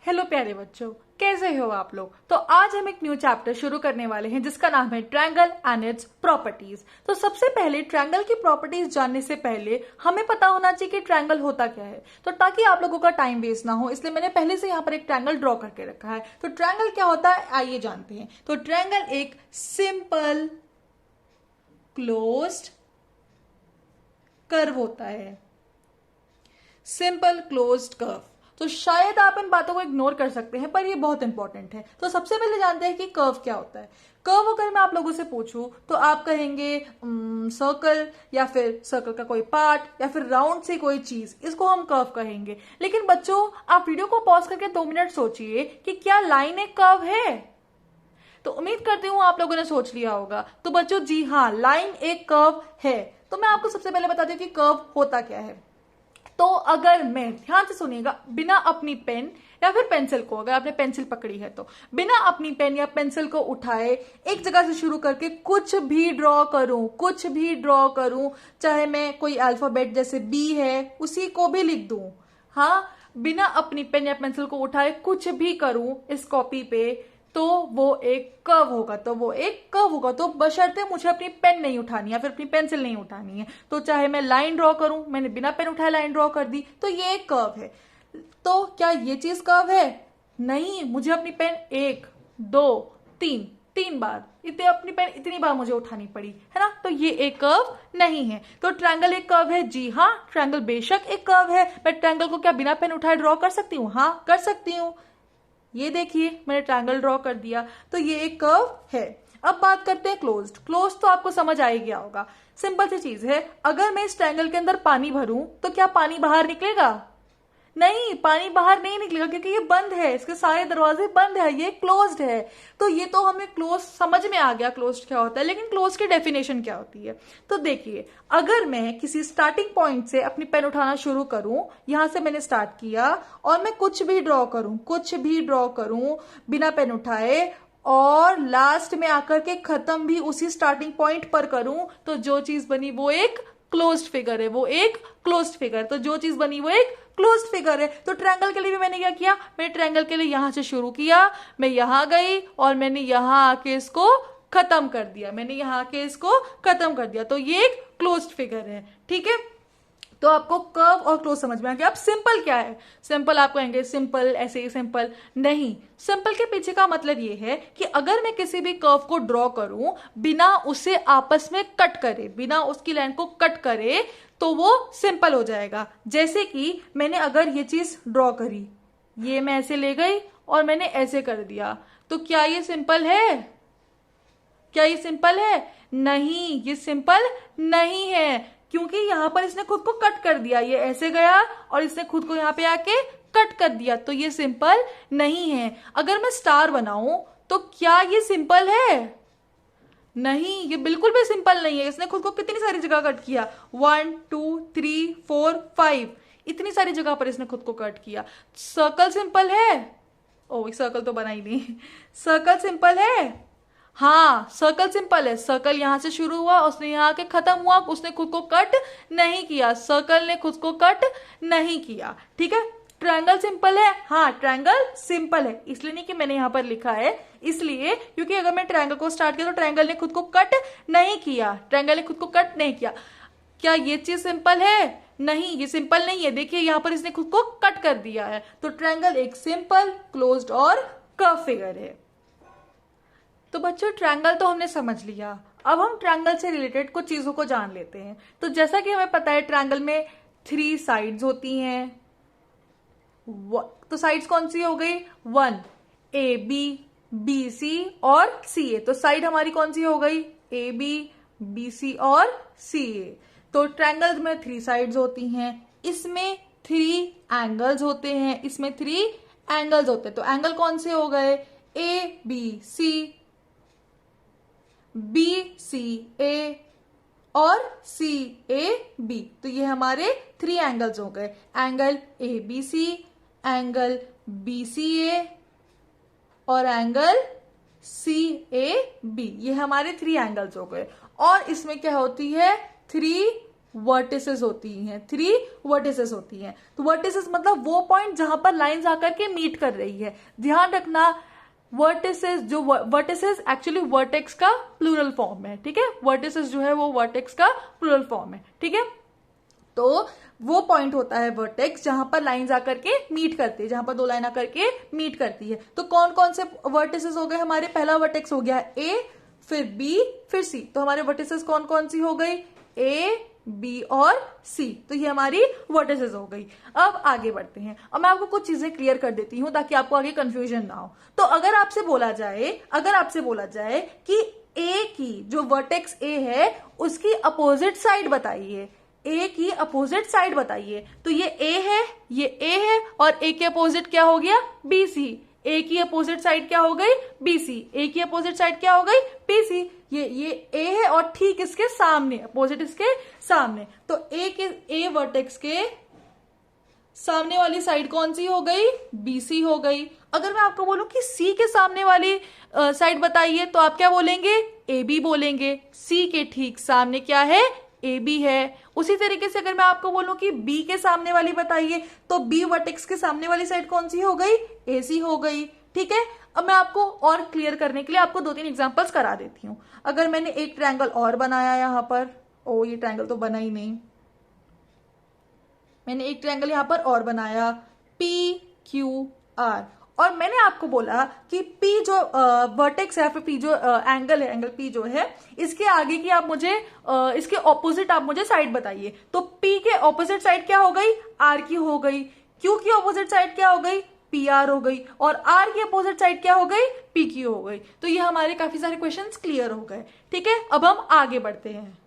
Hello प्यारे बच्चों, कैसे हो आप लोग। तो आज हम एक न्यू चैप्टर शुरू करने वाले हैं जिसका नाम है ट्रायंगल एंड इट्स प्रॉपर्टीज। तो सबसे पहले ट्रायंगल की प्रॉपर्टीज जानने से पहले हमें पता होना चाहिए कि ट्रायंगल होता क्या है। तो ताकि आप लोगों का टाइम वेस्ट ना हो इसलिए मैंने पहले से यहाँ पर एक ट्रायंगल ड्रॉ करके रखा है। तो ट्रायंगल क्या होता है आइए जानते हैं। तो ट्रायंगल एक सिंपल क्लोज्ड कर्व होता है, सिंपल क्लोज्ड कर्व। तो शायद आप इन बातों को इग्नोर कर सकते हैं पर ये बहुत इंपॉर्टेंट है। तो सबसे पहले जानते हैं कि कर्व क्या होता है। कर्व अगर मैं आप लोगों से पूछूं तो आप कहेंगे सर्कल या फिर सर्कल का कोई पार्ट या फिर राउंड से कोई चीज, इसको हम कर्व कहेंगे। लेकिन बच्चों आप वीडियो को पॉज करके 2 मिनट सोचिए कि क्या लाइन एक कर्व है। तो उम्मीद करती हूं आप लोगों ने सोच लिया होगा। तो बच्चों जी हाँ, लाइन एक कर्व है। तो मैं आपको सबसे पहले बताती हूँ कि कर्व होता क्या है। तो अगर मैं, ध्यान से सुनिएगा, बिना अपनी पेन या फिर पेंसिल को, अगर आपने पेंसिल पकड़ी है तो बिना अपनी पेन या पेंसिल को उठाए एक जगह से शुरू करके कुछ भी ड्रॉ करूं, चाहे मैं कोई अल्फाबेट जैसे बी है उसी को भी लिख दूं, हाँ, बिना अपनी पेन या पेंसिल को उठाए कुछ भी करूं इस कॉपी पे, तो वो एक कर्व होगा। तो बशर्ते मुझे अपनी पेन नहीं उठानी या फिर अपनी पेंसिल नहीं उठानी है। तो चाहे मैं लाइन ड्रॉ करूं, मैंने बिना पेन उठाए लाइन ड्रॉ कर दी, तो ये एक कर्व है। तो क्या ये चीज कर्व है? नहीं, मुझे अपनी पेन 1 2 3 बार, अपनी पेन इतनी बार मुझे उठानी पड़ी है ना। तो ये एक कर्व नहीं है। तो ट्रायंगल एक कर्व है? जी हाँ, ट्रायंगल बेशक एक कर्व है। मैं ट्रायंगल को क्या बिना पेन उठाए ड्रॉ कर सकती हूँ? हाँ, कर सकती हूँ। ये देखिए मैंने ट्रायंगल ड्रॉ कर दिया, तो ये एक कर्व है। अब बात करते हैं क्लोज्ड। क्लोज्ड तो आपको समझ आ ही गया होगा, सिंपल सी चीज है। अगर मैं इस ट्रायंगल के अंदर पानी भरूं तो क्या पानी बाहर निकलेगा? नहीं, पानी बाहर नहीं निकलेगा क्योंकि ये बंद है, इसके सारे दरवाजे बंद है, ये क्लोज्ड है। तो ये तो हमें क्लोज समझ में आ गया क्लोज्ड क्या होता है। लेकिन क्लोज की डेफिनेशन क्या होती है? तो देखिए, अगर मैं किसी स्टार्टिंग पॉइंट से अपनी पेन उठाना शुरू करूं, यहां से मैंने स्टार्ट किया और मैं कुछ भी ड्रॉ करूं बिना पेन उठाए और लास्ट में आकर के खत्म भी उसी स्टार्टिंग पॉइंट पर करूं, तो जो चीज बनी वो एक क्लोज्ड फिगर है। तो जो चीज बनी वो एक क्लोज्ड फिगर है। तो ट्रायंगल के लिए भी मैंने क्या किया, मैंने ट्रायंगल के लिए यहां से शुरू किया, मैं यहां गई और मैंने यहां आके इसको खत्म कर दिया। तो ये एक क्लोज्ड फिगर है, ठीक है। तो आपको कर्व और क्लोज समझ में आ गया। अब सिंपल क्या है? सिंपल आप कहेंगे सिंपल ऐसे ही सिंपल नहीं। सिंपल के पीछे का मतलब ये है कि अगर मैं किसी भी कर्व को ड्रॉ करूं बिना उसे आपस में कट करे, बिना उसकी लाइन को कट करे, तो वो सिंपल हो जाएगा। जैसे कि मैंने अगर ये चीज ड्रॉ करी, ये मैं ऐसे ले गई और मैंने ऐसे कर दिया, तो क्या ये सिंपल है? नहीं, ये सिंपल नहीं है क्योंकि यहां पर इसने खुद को कट कर दिया। ये ऐसे गया और इसने खुद को यहां पे आके कट कर दिया, तो ये सिंपल नहीं है। अगर मैं स्टार बनाऊं तो क्या ये सिंपल है? नहीं, ये बिल्कुल भी सिंपल नहीं है। इसने खुद को कितनी सारी जगह कट किया, 1 2 3 4 5, इतनी सारी जगह पर इसने खुद को कट किया। सर्कल सिंपल है? ओ, सर्कल तो बना ही नहीं। सर्कल सिंपल है? हाँ, सर्कल सिंपल है। सर्कल यहां से शुरू हुआ, उसने यहां के खत्म हुआ, उसने खुद को कट नहीं किया, सर्कल ने खुद को कट नहीं किया, ठीक है। ट्रायंगल सिंपल है? हाँ, ट्रायंगल सिंपल है। इसलिए नहीं कि मैंने यहां पर लिखा है, इसलिए क्योंकि अगर मैं ट्रायंगल को स्टार्ट किया तो ट्रायंगल ने खुद को कट नहीं किया। क्या ये चीज सिंपल है? नहीं, ये सिंपल नहीं है। देखिए यहां पर इसने खुद को कट कर दिया है। तो ट्रायंगल एक सिंपल, क्लोज्ड और कर्व फिगर है। तो बच्चों ट्रायंगल तो हमने समझ लिया। अब हम ट्रायंगल से रिलेटेड कुछ चीजों को जान लेते हैं। तो जैसा कि हमें पता है ट्रायंगल में 3 साइड्स होती हैं। तो साइड्स कौन सी हो गई? 1 AB BC और CA। तो साइड हमारी कौन सी हो गई? AB BC और CA। तो ट्रायंगल में 3 साइड्स होती हैं। इसमें 3 एंगल्स होते हैं। तो एंगल कौन से हो गए? ABC BCA और CAB। तो ये हमारे 3 एंगल्स हो गए। एंगल ABC, एंगल BCA और एंगल CAB, ये हमारे 3 एंगल्स हो गए। और इसमें क्या होती है? 3 वर्टिसेस होती हैं, 3 वर्टिसेस होती हैं। तो वर्टिसेस मतलब वो पॉइंट जहां पर लाइंस आकर के मीट कर रही है। ध्यान रखना वर्टिसेस, जो वर्टिसेस एक्चुअली वर्टेक्स का प्लूरल फॉर्म है, ठीक है। वर्टिसेस जो है वो वर्टेक्स का प्लूरल फॉर्म है, ठीक है। तो वो पॉइंट होता है वर्टेक्स जहां पर लाइंस आकर के मीट करती है, जहां पर दो लाइन आकर के मीट करती है। तो कौन कौन से वर्टिसेस हो गए हमारे? पहला वर्टेक्स हो गया ए, फिर बी, फिर सी। तो हमारे वर्टिसेस कौन कौन सी हो गई? ए, बी और सी। तो ये हमारी वर्टिसेस हो गई। अब आगे बढ़ते हैं। अब मैं आपको कुछ चीजें क्लियर कर देती हूं ताकि आपको आगे कंफ्यूजन ना हो। तो अगर आपसे बोला जाए कि ए की जो वर्टेक्स ए है उसकी अपोजिट साइड बताइए, ए की अपोजिट साइड बताइए, तो ये ए है, ये ए है, और ए के अपोजिट क्या हो गया? B C. ए की अपोजिट साइड क्या हो गई? बी सी। ए की अपोजिट साइड क्या हो गई? B C. ये ए है और ठीक इसके सामने, अपोजिट इसके सामने। तो ए वर्टेक्स के सामने वाली साइड कौन सी हो गई? बीसी हो गई। अगर मैं आपको बोलूं कि सी के सामने वाली साइड बताइए तो आप क्या बोलेंगे? ए बी बोलेंगे। सी के ठीक सामने क्या है? ए बी है। उसी तरीके से अगर मैं आपको बोलूं कि बी के सामने वाली बताइए तो बी वर्टेक्स के सामने वाली साइड कौन सी हो गई? ए सी हो गई, ठीक है। अब मैं आपको और क्लियर करने के लिए आपको 2-3 एग्जांपल्स करा देती हूं। अगर मैंने एक ट्रायंगल और बनाया यहां पर, ये ट्रायंगल तो बना ही नहीं, मैंने एक ट्रायंगल यहां पर और बनाया पी क्यू आर, और मैंने आपको बोला कि P जो वर्टेक्स है, फिर P जो एंगल है, एंगल P जो है, इसके आगे की आप मुझे इसके ऑपोजिट आप मुझे साइड बताइए। तो P के ऑपोजिट साइड क्या हो गई? R की हो गई। Q की ऑपोजिट साइड क्या हो गई? PR हो गई। और R की अपोजिट साइड क्या हो गई? PQ हो गई। तो ये हमारे काफी सारे क्वेश्चंस क्लियर हो गए, ठीक है। अब हम आगे बढ़ते हैं।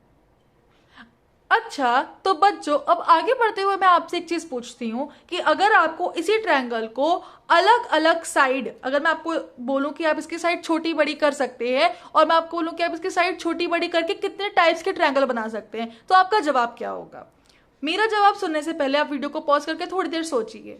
अच्छा, तो बच्चों अब आगे बढ़ते हुए मैं आपसे एक चीज पूछती हूं कि अगर आपको इसी ट्रायंगल को अलग अलग साइड, अगर मैं आपको बोलूं कि आप इसकी साइड छोटी बड़ी कर सकते हैं, और मैं आपको बोलूं कि आप इसकी साइड छोटी बड़ी करके कितने टाइप्स के ट्रायंगल बना सकते हैं, तो आपका जवाब क्या होगा? मेरा जवाब सुनने से पहले आप वीडियो को पॉज करके थोड़ी देर सोचिए।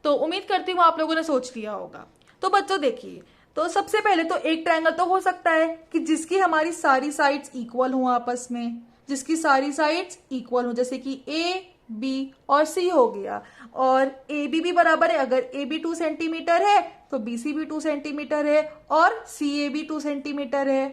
तो उम्मीद करती हूँ आप लोगों ने सोच लिया होगा। तो बच्चों देखिए, तो सबसे पहले तो एक ट्रायंगल तो हो सकता है कि जिसकी हमारी सारी साइड्स इक्वल हो आपस में, जिसकी सारी साइड्स इक्वल हो, जैसे कि ए, बी और सी हो गया। और ए बी भी बराबर है, अगर ए बी 2 सेंटीमीटर है तो बी सी भी 2 सेंटीमीटर है, और सी ए भी 2 सेंटीमीटर है।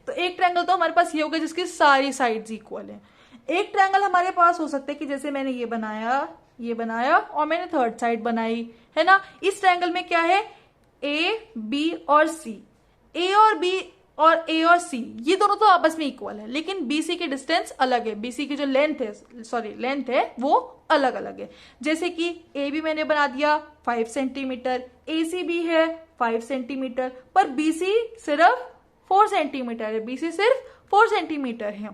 तो एक ट्रायंगल तो हमारे पास ये हो गया जिसकी सारी साइड्स इक्वल है। एक ट्रायंगल हमारे पास हो सकता है कि जैसे मैंने ये बनाया और मैंने थर्ड साइड बनाई, है ना। इस ट्रायंगल में क्या है? ए, बी और सी। ए और बी और ए और सी ये दोनों तो आपस में इक्वल है, लेकिन बीसी की डिस्टेंस अलग है, बीसी की जो लेंथ है वो अलग अलग है। जैसे कि ए बी मैंने बना दिया 5 सेंटीमीटर, ए सी भी है 5 सेंटीमीटर, पर बीसी सिर्फ 4 सेंटीमीटर है, बीसी सिर्फ 4 सेंटीमीटर है।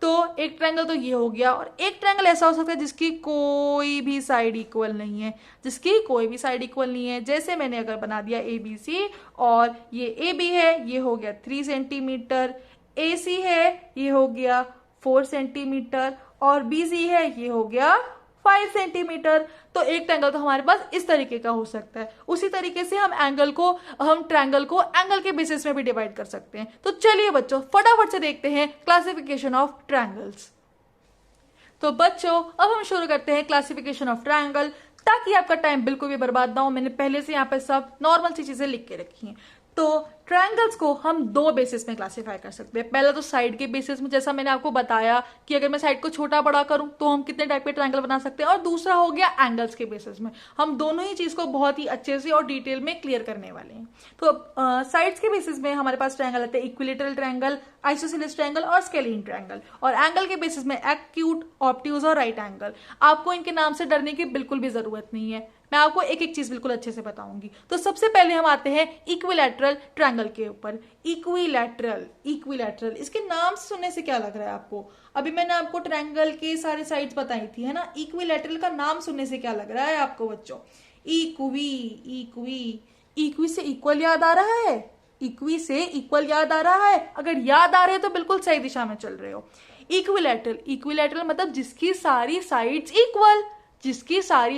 तो एक ट्रायंगल तो ये हो गया। और एक ट्रायंगल ऐसा हो सकता है जिसकी कोई भी साइड इक्वल नहीं है, जैसे मैंने अगर बना दिया ए बी सी, और ये ए बी है, ये हो गया 3 सेंटीमीटर, ए सी है, ये हो गया 4 सेंटीमीटर, और बी सी है, ये हो गया 5 सेंटीमीटर। तो एक ट्रायंगल तो हमारे पास इस तरीके का हो सकता है। उसी तरीके से हम ट्रायंगल को एंगल के बेसिस में भी डिवाइड कर सकते हैं। तो चलिए बच्चों फटाफट से देखते हैं क्लासिफिकेशन ऑफ ट्रायंगल्स। तो बच्चों अब हम शुरू करते हैं क्लासिफिकेशन ऑफ ट्रायंगल, ताकि आपका टाइम बिल्कुल भी बर्बाद ना हो। मैंने पहले से यहाँ पे सब नॉर्मल सी चीजें लिख के रखी हैं। तो ट्रायंगल्स को हम 2 बेसिस में क्लासिफाई कर सकते हैं। पहला तो साइड के बेसिस में, जैसा मैंने आपको बताया कि अगर मैं साइड को छोटा बड़ा करूं तो हम कितने टाइप के ट्रायंगल बना सकते हैं। और दूसरा हो गया एंगल्स के बेसिस में। हम दोनों ही चीज को बहुत ही अच्छे से और डिटेल में क्लियर करने वाले हैं। तो साइड्स के बेसिस में हमारे पास ट्रायंगल आते हैं इक्विलेटरल ट्रायंगल, आइसोसेलेस ट्रायंगल और स्केलीन ट्रायंगल। और एंगल के बेसिस में एक्यूट, ऑब्ट्यूज और राइट एंगल। आपको इनके नाम से डरने की बिल्कुल भी जरूरत नहीं है, मैं आपको एक एक चीज बिल्कुल अच्छे से बताऊंगी। तो सबसे पहले हम आते हैं इक्विलैटरल ट्रायंगल के ऊपर। इक्विलैटरल इसके नाम से सुनने से क्या लग रहा है आपको? अभी मैंने आपको ट्रायंगल के सारे साइड्स बताई थी, है ना। इक्विलैटरल का नाम सुनने से क्या लग रहा है आपको बच्चों? इक्वी से इक्वल याद आ रहा है? अगर याद आ रहे हैं तो बिल्कुल सही दिशा में चल रहे हो। इक्विलैटरल मतलब जिसकी सारी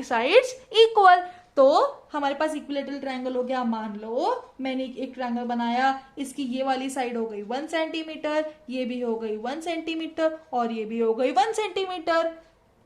साइड्स इक्वल। तो हमारे पास इक्विलेटरल ट्रायंगल हो गया। मान लो मैंने एक ट्रायंगल बनाया, इसकी ये वाली साइड हो गई 1 सेंटीमीटर, ये भी हो गई 1 सेंटीमीटर और ये भी हो गई 1 सेंटीमीटर।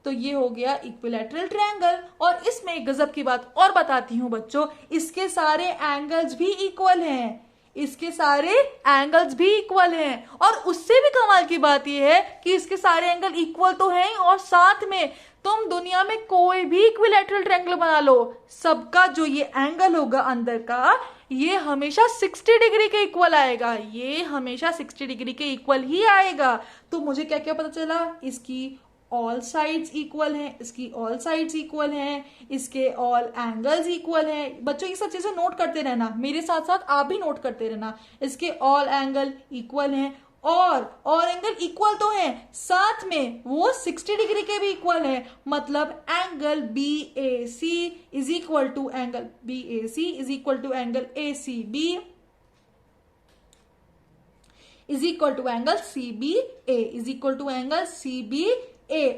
तो ये हो गया इक्विलैटरल ट्रायंगल। और इसमें एक गजब की बात और बताती हूं बच्चों, इसके सारे एंगल्स भी इक्वल हैं, इसके सारे एंगल्स भी इक्वल हैं। और उससे भी कमाल की बात यह है कि इसके सारे एंगल इक्वल तो हैं और साथ में तुम दुनिया में कोई भी इक्विलैटरल ट्रायंगल बना लो, सबका जो ये एंगल होगा अंदर का, ये हमेशा 60 डिग्री के इक्वल आएगा, ये हमेशा 60 डिग्री के इक्वल ही आएगा। तो मुझे क्या क्या पता चला, इसकी ऑल साइड्स इक्वल हैं, इसकी ऑल साइड्स इक्वल हैं, इसके ऑल एंगल्स इक्वल हैं। बच्चों ये सब चीजें नोट करते रहना, मेरे साथ साथ आप भी नोट करते रहना। इसके ऑल एंगल इक्वल हैं और एंगल इक्वल तो हैं, साथ में वो 60 डिग्री के भी इक्वल हैं। मतलब angle BAC is equal to angle BAC is equal to angle ACB is equal to angle CBA is equal to angle CBA।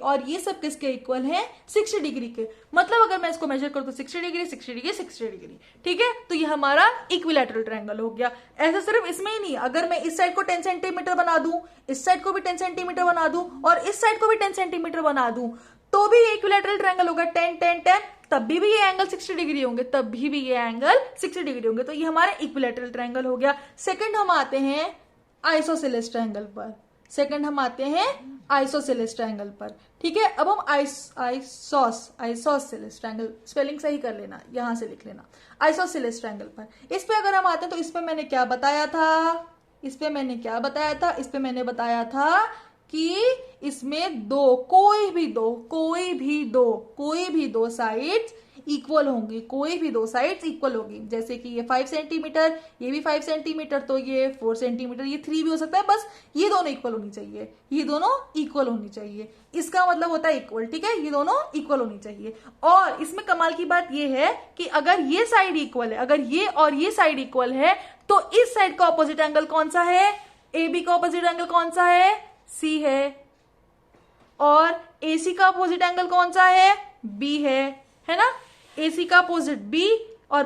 और ये सब किसके इक्वल हैं, 60 डिग्री के। मतलब अगर मैं इसको मेजर करूं तो 60 डिग्री 60 डिग्री 60 डिग्री, ठीक है। तो ये हमारा इक्विलैटरल ट्रायंगल हो गया। ऐसा सिर्फ इसमें ही नहीं, अगर मैं इस साइड को 10 सेंटीमीटर बना दूं, इस साइड को भी 10 सेंटीमीटर बना दूं और इस साइड को भी 10 सेंटीमीटर बना दूं, तो भी इक्विलैटरल ट्रायंगल होगा 10 10 10, तब भी ये एंगल 60 डिग्री होंगे, तब भी ये एंगल 60 डिग्री होंगे। तो ये हमारा इक्विलैटरल ट्रायंगल हो गया। सेकंड हम आते हैं आइसोसेलेस ट्रायंगल पर, सेकंड हम आते हैं आइसोसेलेस ट्रायंगल पर, ठीक है। अब हम आइसोसेलेस ट्रायंगल, स्पेलिंग सही कर लेना, यहां से लिख लेना, आइसोसेलेस ट्रायंगल पर। इस पे अगर हम आते हैं तो इस पे मैंने क्या बताया था, इस पे मैंने क्या बताया था, इस पे मैंने बताया था कि इसमें कोई भी दो साइड्स इक्वल होंगी, कोई भी दो साइड्स इक्वल होगी। जैसे कि ये 5 सेंटीमीटर, ये भी 5 सेंटीमीटर, तो ये 4 सेंटीमीटर, ये 3 भी हो सकता है, बस ये दोनों इक्वल होनी चाहिए, ये दोनों इक्वल होनी चाहिए। इसका मतलब होता है इक्वल, ठीक है, ये दोनों इक्वल होनी चाहिए। और इसमें कमाल की बात ये है कि अगर ये साइड इक्वल है, अगर ये और ये साइड इक्वल है, तो इस साइड का ऑपोजिट एंगल कौन सा है, AB का ऑपोजिट एंगल कौन सा है, C है। और AC का अपोजिट एंगल कौन सा है, B है ना। AC का अपोजिट B और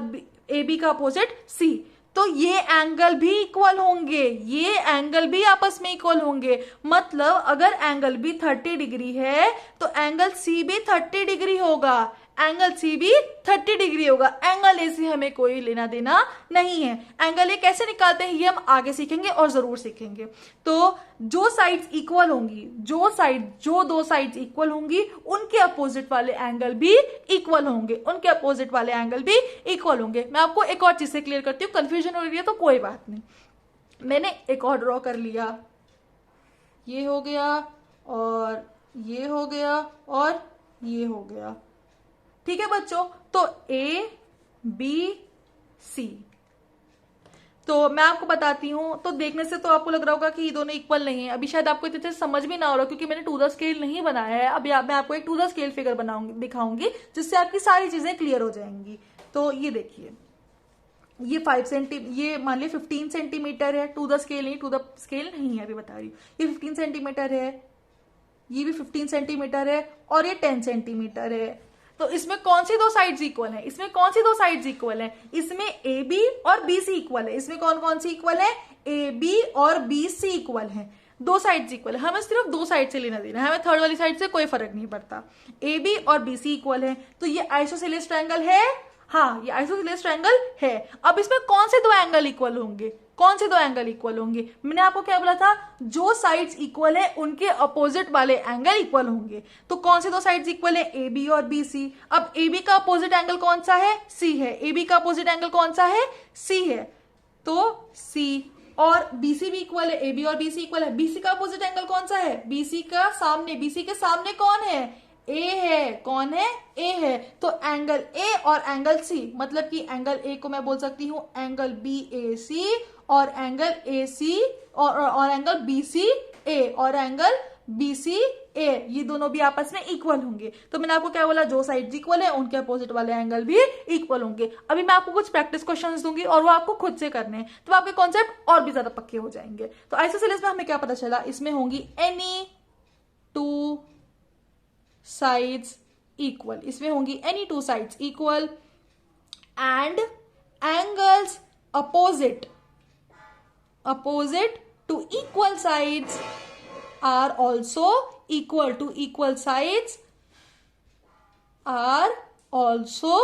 AB का अपोजिट C, तो ये एंगल भी इक्वल होंगे, ये एंगल भी आपस में इक्वल होंगे। मतलब अगर एंगल B 30 डिग्री है तो एंगल C भी 30 डिग्री होगा, एंगल C भी 30 डिग्री होगा। एंगल A से हमें कोई लेना देना नहीं है। एंगल A कैसे निकालते हैं ये हम आगे सीखेंगे और जरूर सीखेंगे। तो जो साइड्स इक्वल होंगी, जो दो साइड्स इक्वल होंगी, उनके अपोजिट वाले एंगल भी इक्वल होंगे, उनके अपोजिट वाले एंगल भी इक्वल होंगे। मैं आपको एक और चीज से क्लियर करती हूँ, कंफ्यूजन हो रही है तो कोई बात नहीं। मैंने एक और ड्रॉ कर लिया, ये हो गया और ये हो गया और ये हो गया, ठीक है बच्चों। तो ABC, तो मैं आपको बताती हूं, तो देखने से तो आपको लग रहा होगा कि ये दोनों इक्वल नहीं है। अभी शायद आपको इतने समझ भी ना हो रहा, क्योंकि मैंने टू द स्केल नहीं बनाया है। अभी मैं आपको एक टू द स्केल फिगर दिखाऊंगी, जिससे आपकी सारी चीजें क्लियर हो जाएंगी। तो ये देखिए, ये 5 सेंटीमीटर, ये मान लिया 15 सेंटीमीटर है, टू द स्केल नहीं, टू द स्केल नहीं है, अभी बता रही हूँ। ये 15 सेंटीमीटर है, ये भी 15 सेंटीमीटर है और ये 10 सेंटीमीटर है। तो इसमें कौन सी दो साइड्स इक्वल हैं, इसमें कौन सी दो साइड्स इक्वल हैं, इसमें AB और BC इक्वल है। इसमें कौन कौन सी इक्वल है, AB और BC इक्वल है, दो साइड्स इक्वल है। हमें सिर्फ दो साइड से लेना देना है, हमें थर्ड वाली साइड से कोई फर्क नहीं पड़ता। AB और BC इक्वल है, तो ये आइसोसेलेस ट्रायंगल है। हाँ, ये आइसोसेलेस ट्रायंगल है। अब इसमें कौन से दो एंगल इक्वल होंगे, कौन से दो एंगल इक्वल होंगे, मैंने आपको क्या बोला था, जो साइड्स इक्वल है उनके अपोजिट वाले एंगल इक्वल होंगे। तो कौन से दो साइड्स इक्वल है, AB और BC। अब AB का अपोजिट एंगल कौन सा है, C है। AB का अपोजिट एंगल कौन सा है, C है, तो C। और BC भी इक्वल है, AB और BC इक्वल है। BC का अपोजिट एंगल कौन सा है, BC के सामने कौन है, A है। कौन है, A है। तो एंगल A और एंगल C, मतलब कि एंगल A को मैं बोल सकती हूं एंगल BAC और एंगल AC और एंगल BCA और एंगल BCA, ये दोनों भी आपस में इक्वल होंगे। तो मैंने आपको क्या बोला, जो साइड्स इक्वल है उनके अपोजिट वाले एंगल भी इक्वल होंगे। अभी मैं आपको कुछ प्रैक्टिस क्वेश्चंस दूंगी और वो आपको खुद से करने हैं, तो आपके कॉन्सेप्ट और भी ज्यादा पक्के हो जाएंगे। तो आइसोसेलेस में हमें क्या पता चला, इसमें होंगी एनी टू साइड्स इक्वल, इसमें होंगी any two sides equal and angles opposite to equal sides are also equal to equal sides are also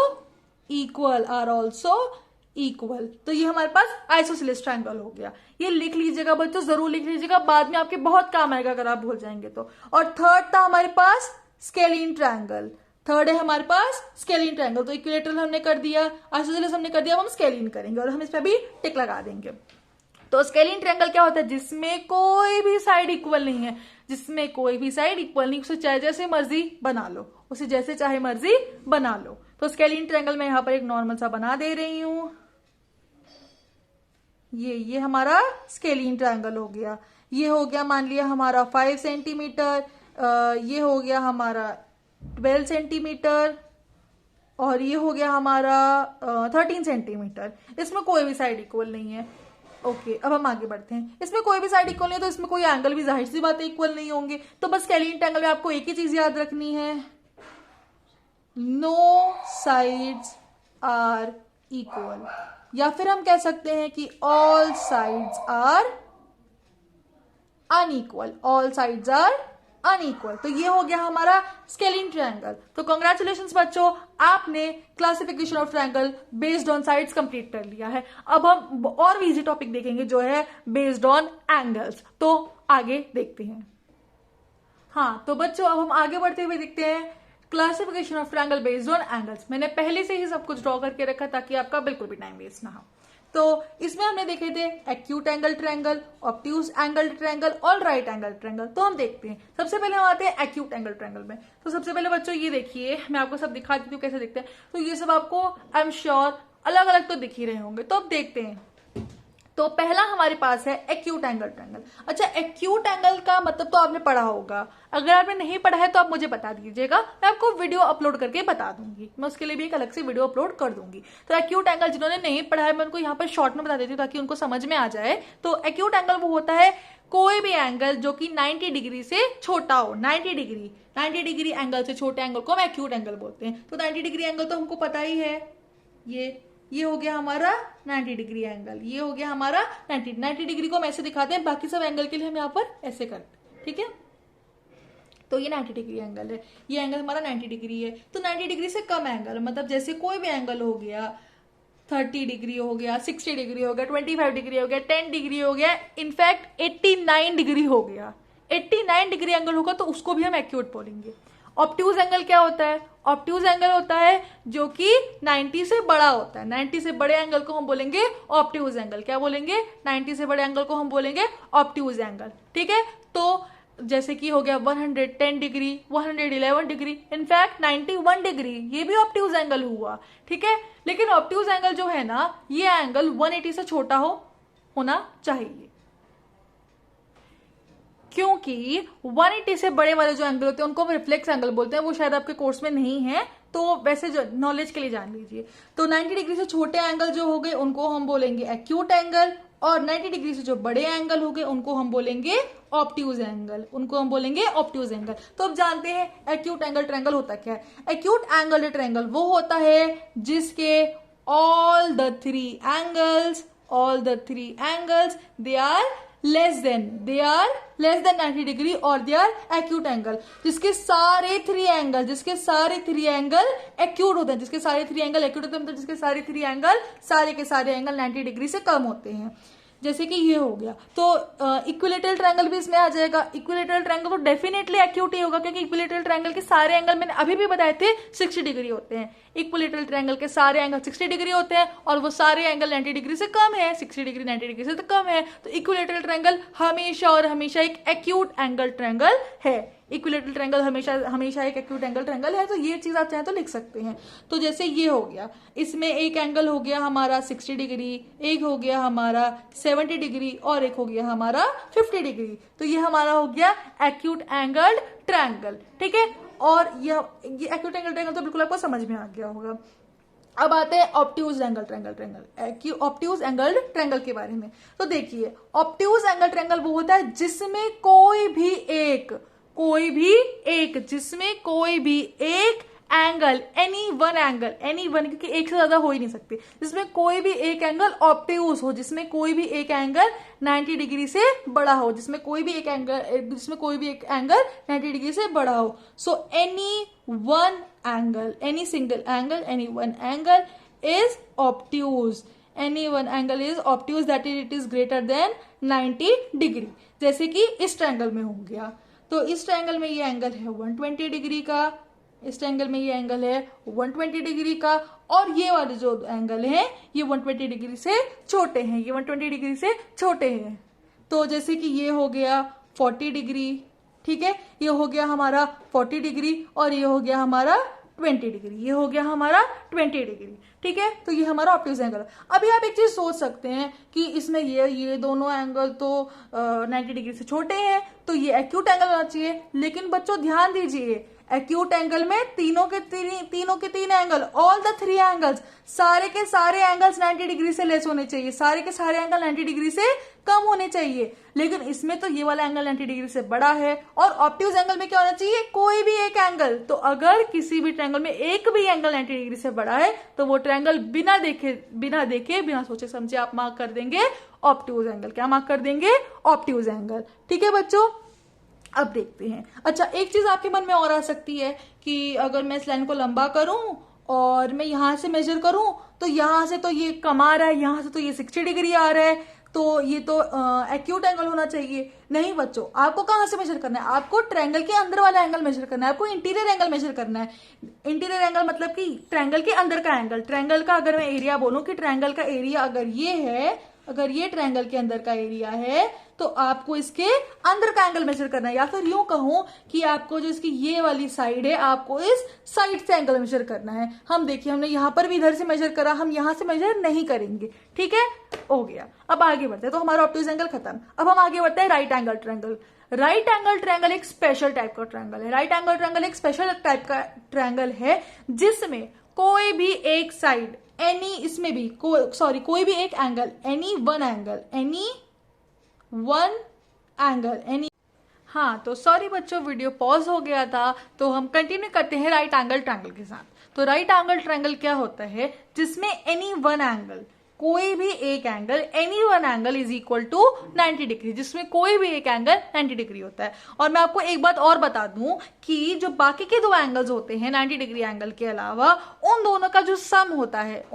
equal। तो ये हमारे पास आइसोसेलेस ट्रायंगल हो गया। ये लिख लीजिएगा बच्चों, जरूर लिख लीजिएगा, बाद में आपके बहुत काम आएगा अगर आप भूल जाएंगे तो। और थर्ड था हमारे पास स्केलिन ट्रायंगल। थर्ड है हमारे पास स्केलिन ट्रायंगल। तो इक्विलेटरल हमने कर दिया, आइसोसेलेस हमने कर दिया, अब हम स्केलिन करेंगे और हम इस पर भी टिक लगा देंगे। तो स्केलिन ट्रायंगल क्या होता है? जिसमें कोई भी साइड इक्वल नहीं है, जिसमें कोई भी साइड इक्वल नहीं, उसे चाहे जैसे मर्जी बना लो, उसे जैसे चाहे मर्जी बना लो। तो स्केलिन ट्रायंगल मैं यहां पर एक नॉर्मल सा बना दे रही हूं। ये हमारा स्केलिन ट्रायंगल हो गया। ये हो गया मान लिया हमारा 5 सेंटीमीटर, ये हो गया हमारा 12 सेंटीमीटर, और ये हो गया हमारा 13 सेंटीमीटर। इसमें कोई भी साइड इक्वल नहीं है। ओके, अब हम आगे बढ़ते हैं। इसमें कोई भी साइड इक्वल नहीं है तो इसमें कोई एंगल भी जाहिर सी बात है इक्वल नहीं होंगे। तो बस स्केलिन ट्रायंगल में आपको एक ही चीज याद रखनी है, नो साइड्स आर इक्वल, या फिर हम कह सकते हैं कि all sides are unequal, all sides are unequal. तो ये हो गया हमारा स्केलिन ट्रायंगल। तो कांग्रेचुलेशंस बच्चों, आपने classification of triangle based on sides complete कर लिया है। अब हम और भी इजी टॉपिक देखेंगे जो है बेस्ड ऑन एंगल्स। तो आगे देखते हैं। हाँ तो बच्चों, अब हम आगे बढ़ते हुए देखते हैं classification of triangle based on angles. मैंने पहले से ही सब कुछ ड्रॉ करके रखा ताकि आपका बिल्कुल भी टाइम वेस्ट ना हो। तो इसमें हमने देखे थे acute angle triangle, obtuse angle triangle और राइट एंगल ट्रायंगल। तो हम देखते हैं, सबसे पहले हम आते हैं एक्यूट एंगल ट्रायंगल में। तो सबसे पहले बच्चों ये देखिए, मैं आपको सब दिखा देती हूँ कैसे दिखते हैं। तो ये सब आपको आई एम श्योर अलग अलग तो दिख ही रहे होंगे। तो अब देखते हैं। तो पहला हमारे पास है एक्यूट एंगल ट्रायंगल। अच्छा, एक्यूट एंगल का मतलब तो आपने पढ़ा होगा, अगर आपने नहीं पढ़ा है तो आप मुझे बता दीजिएगा, मैं आपको वीडियो अपलोड करके बता दूंगी, मैं उसके लिए भी एक अलग से वीडियो अपलोड कर दूंगी। तो एक्यूट एंगल जिन्होंने नहीं पढ़ा है मैं उनको यहाँ पर शॉर्ट में बता देती हूँ ताकि उनको समझ में आ जाए। तो एक्यूट एंगल वो होता है कोई भी एंगल जो कि 90 डिग्री से छोटा हो। 90 डिग्री एंगल से छोटे एंगल को हम एक्यूट एंगल बोलते हैं। तो 90 डिग्री एंगल तो हमको पता ही है, ये हो गया हमारा 90 डिग्री एंगल, ये हो गया हमारा 90 डिग्री को हम ऐसे दिखाते हैं, बाकी सब एंगल के लिए हम यहाँ पर ऐसे करते हैं, ठीक है। तो ये 90 डिग्री एंगल है, ये एंगल हमारा 90 डिग्री है। तो 90 डिग्री से कम एंगल मतलब जैसे कोई भी एंगल हो गया, 30 डिग्री हो गया, 60 डिग्री हो गया, 25 डिग्री हो गया, 10 डिग्री हो गया, इनफैक्ट 89 डिग्री हो गया। 89 डिग्री एंगल होगा तो उसको भी हम एक्यूट बोलेंगे। ऑब्ट्यूज एंगल क्या होता है? ऑब्ट्यूज एंगल होता है जो कि 90 से बड़ा होता है। 90 से बड़े एंगल को हम बोलेंगे ऑब्ट्यूज एंगल। क्या बोलेंगे? 90 से बड़े एंगल को हम बोलेंगे ऑब्ट्यूज एंगल, ठीक है। तो जैसे कि हो गया 110 डिग्री, 111 डिग्री, इनफैक्ट 91 डिग्री, ये भी ऑब्ट्यूज एंगल हुआ, ठीक है। लेकिन ऑब्ट्यूज एंगल जो है ना, ये एंगल 180 से छोटा होना चाहिए, क्योंकि 180 से बड़े वाले जो एंगल होते हैं उनको हम रिफ्लेक्स एंगल बोलते हैं। वो शायद आपके कोर्स में नहीं है, तो वैसे जो नॉलेज के लिए जान लीजिए। तो 90 डिग्री से छोटे एंगल जो हो गए उनको हम बोलेंगे एक्यूट एंगल, और 90 डिग्री से जो बड़े एंगल हो गए उनको हम बोलेंगे ऑब्ट्यूज एंगल, उनको हम बोलेंगे ऑब्ट्यूज एंगल। तो अब जानते हैं एक्यूट एंगल ट्रायंगल होता क्या है। एक्यूट एंगल ट्रायंगल वो होता है जिसके all the three angles they are less than 90 degree और दे आर एक्यूट एंगल। जिसके सारे थ्री एंगल एक्यूट होते हैं, जिसके सारे थ्री एंगल एक्यूट होते हैं मतलब जिसके सारे थ्री एंगल सारे के सारे एंगल 90 डिग्री से कम होते हैं। जैसे कि ये हो गया, तो इक्विलेटरल ट्रायंगल भी इसमें आ जाएगा। इक्विलेटरल ट्रायंगल तो डेफिनेटली एक्यूट ही होगा, क्योंकि इक्विलेटरल ट्रायंगल के सारे एंगल मैंने अभी भी बताए थे 60 डिग्री होते हैं। इक्विलेटरल ट्रायंगल के सारे एंगल 60 डिग्री होते हैं और वो सारे एंगल 90 डिग्री से कम है। 60 डिग्री 90 डिग्री से तो कम है, तो इक्विलेटरल ट्रायंगल हमेशा और हमेशा एक एक्यूट एंगल ट्रायंगल है। इक्विलेटरल ट्रायंगल हमेशा एक एक्यूट एंगल ट्रायंगल है। तो ये चीज आप चाहें तो लिख सकते हैं। तो जैसे ये हो गया, इसमें एक एंगल हो गया हमारा 60 डिग्री, एक हो गया हमारा 70 डिग्री और एक हो गया हमारा 50 डिग्री। तो ये हमारा हो गया एक्यूट एंगल ट्रायंगल, ठीक है। और ये एक्यूट एंगल ट्रायंगल तो बिल्कुल आपको समझ में आ गया होगा। अब आते हैं obtuse angle triangle obtuse angle triangle के बारे में। तो देखिए, ऑब्ट्यूज एंगल ट्रायंगल वो होता है जिसमें कोई भी एक angle, any one angle, any one, क्योंकि एक से ज्यादा हो ही नहीं सकते, जिसमें कोई भी एक एंगल ऑब्ट्यूज हो, जिसमें कोई भी एक एंगल 90 डिग्री से बड़ा हो, जिसमें कोई भी एक एंगल 90 डिग्री से बड़ा हो. So any one angle, any single angle, any one angle is obtuse. Any one angle is obtuse, that is it is greater than 90 degree. जैसे कि इस ट्रायंगल में हो गया, तो इस ट्रायंगल में ये एंगल है 120 डिग्री का, इस ट्रायंगल में ये एंगल है 120 डिग्री का, और ये वाले जो एंगल है ये 120 डिग्री से छोटे हैं, ये 120 डिग्री से छोटे हैं. तो जैसे कि ये हो गया 40 डिग्री, ठीक है, ये हो गया हमारा 40 डिग्री, और ये हो गया हमारा 20 डिग्री, ये हो गया हमारा 20 डिग्री. ठीक है, तो ये हमारा ऑब्ट्यूज एंगल. अभी आप एक चीज सोच सकते हैं कि इसमें ये दोनों एंगल तो 90 डिग्री से छोटे हैं, तो ये एक्यूट एंगल होना चाहिए. लेकिन बच्चों ध्यान दीजिए, एक्यूट एंगल में तीनों के तीन एंगल, ऑल द 3 एंगल्स, सारे के सारे एंगल्स 90 डिग्री से लेस होने चाहिए, सारे के सारे एंगल 90 डिग्री से कम होने चाहिए. लेकिन इसमें तो ये वाला एंगल 90 डिग्री से बड़ा है, और ऑब्ट्यूज एंगल में क्या होना चाहिए, कोई भी एक एंगल. तो अगर किसी भी ट्रायंगल में एक भी एंगल 90 डिग्री से बड़ा है, तो वो ट्रायंगल बिना सोचे समझे आप मार्क कर देंगे ऑब्ट्यूज एंगल. क्या मार्क कर देंगे, ऑब्ट्यूज एंगल. ठीक है बच्चों, अब देखते हैं. अच्छा, एक चीज आपके मन में और आ सकती है कि अगर मैं इस लाइन को लंबा करूं और मैं यहां से मेजर करूं, तो यहां से तो ये कम आ रहा है, यहां से तो ये 60 डिग्री आ रहा है, तो ये तो एक्यूट एंगल होना चाहिए. नहीं बच्चों, आपको कहां से मेजर करना है, आपको ट्रायंगल के अंदर वाला एंगल मेजर करना है, आपको इंटीरियर एंगल मेजर करना है. इंटीरियर एंगल मतलब कि ट्रायंगल के अंदर का एंगल. ट्रायंगल का अगर मैं एरिया बोलूं कि ट्रायंगल का एरिया अगर ये है, अगर ये ट्रायंगल के अंदर का एरिया है, तो आपको इसके अंदर का एंगल मेजर करना है. या फिर यूं कहूं कि आपको जो इसकी ये वाली साइड है, आपको इस साइड से एंगल मेजर करना है. हम देखिए, हमने यहां पर भी इधर से मेजर करा, हम यहां से मेजर नहीं करेंगे. ठीक है, हो गया. अब आगे बढ़ते हैं, तो हमारा ऑब्ट्यूज एंगल खत्म. अब हम आगे बढ़ते हैं right angle triangle. Right angle triangle एक स्पेशल टाइप का ट्रायंगल है. राइट एंगल ट्रायंगल एक स्पेशल टाइप का ट्रायंगल है जिसमें कोई भी एक साइड, कोई भी एक एंगल, एनी वन एंगल. हाँ, तो सॉरी बच्चों, वीडियो पॉज हो गया था, तो हम कंटिन्यू करते हैं राइट एंगल ट्रायंगल के साथ. तो राइट एंगल ट्रायंगल क्या होता है, जिसमें एनी वन एंगल, कोई भी एक angle, any one angle is equal to 90 degree, जिसमें कोई भी एक एंगल 90 डिग्री होता है. और मैं आपको एक बात और बता दूं कि जो बाकी के 2 एंगल्स होते हैं 90 डिग्री एंगल के अलावा, उन दोनों का जो सम होता है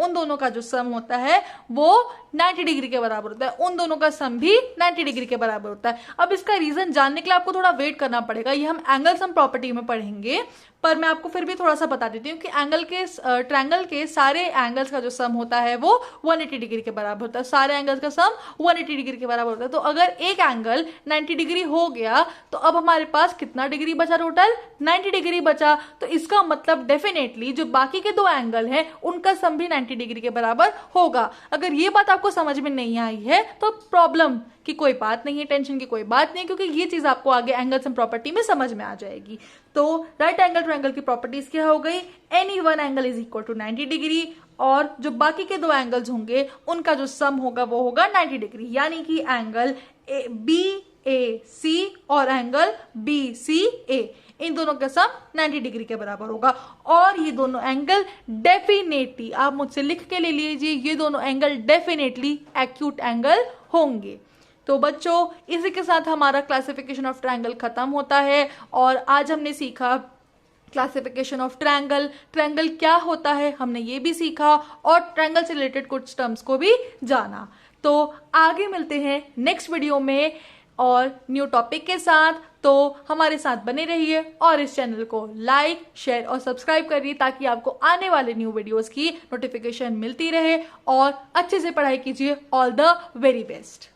वो 90 डिग्री के बराबर होता है. उन दोनों का सम भी 90 डिग्री के बराबर होता है. अब इसका रीजन जानने के लिए आपको थोड़ा वेट करना पड़ेगा, ये हम एंगल सम प्रॉपर्टी में पढ़ेंगे, पर मैं आपको फिर भी थोड़ा सा बता देती हूँ कि ट्रायंगल के सारे एंगल्स का जो सम होता है वो 180 डिग्री के बराबर होता है. सारे एंगल्स का सम 180 डिग्री के बराबर होता है. तो अगर एक एंगल 90 डिग्री हो गया, तो अब हमारे पास कितना डिग्री बचा, टोटल 90 डिग्री बचा. तो इसका मतलब डेफिनेटली जो बाकी के 2 एंगल हैं उनका सम भी 90 डिग्री के बराबर होगा. अगर ये बात आपको समझ में नहीं आई है तो प्रॉब्लम की कोई बात नहीं है, टेंशन की कोई बात नहीं, क्योंकि ये चीज आपको आगे एंगल सम प्रॉपर्टी में समझ में आ जाएगी. तो राइट एंगल ट्रायंगल की प्रॉपर्टीज क्या हो गई, any one angle is equal to 90 degree, और जो बाकी के 2 एंगल्स होंगे उनका जो सम होगा वो होगा 90 डिग्री. यानी कि एंगल BAC और एंगल BCA, इन दोनों का सम 90 डिग्री के बराबर होगा. और ये दोनों एंगल डेफिनेटली, आप मुझसे लिख के ले लीजिए, ये दोनों एंगल डेफिनेटली एक्यूट एंगल होंगे. तो बच्चों, इसी के साथ हमारा क्लासिफिकेशन ऑफ ट्रायंगल खत्म होता है. और आज हमने सीखा क्लासिफिकेशन ऑफ ट्रायंगल, ट्रायंगल क्या होता है हमने ये भी सीखा, और ट्रायंगल से रिलेटेड कुछ टर्म्स को भी जाना. तो आगे मिलते हैं नेक्स्ट वीडियो में और न्यू टॉपिक के साथ. तो हमारे साथ बने रहिए और इस चैनल को लाइक, शेयर और सब्सक्राइब करिए, ताकि आपको आने वाले न्यू वीडियोस की नोटिफिकेशन मिलती रहे. और अच्छे से पढ़ाई कीजिए. All the very best.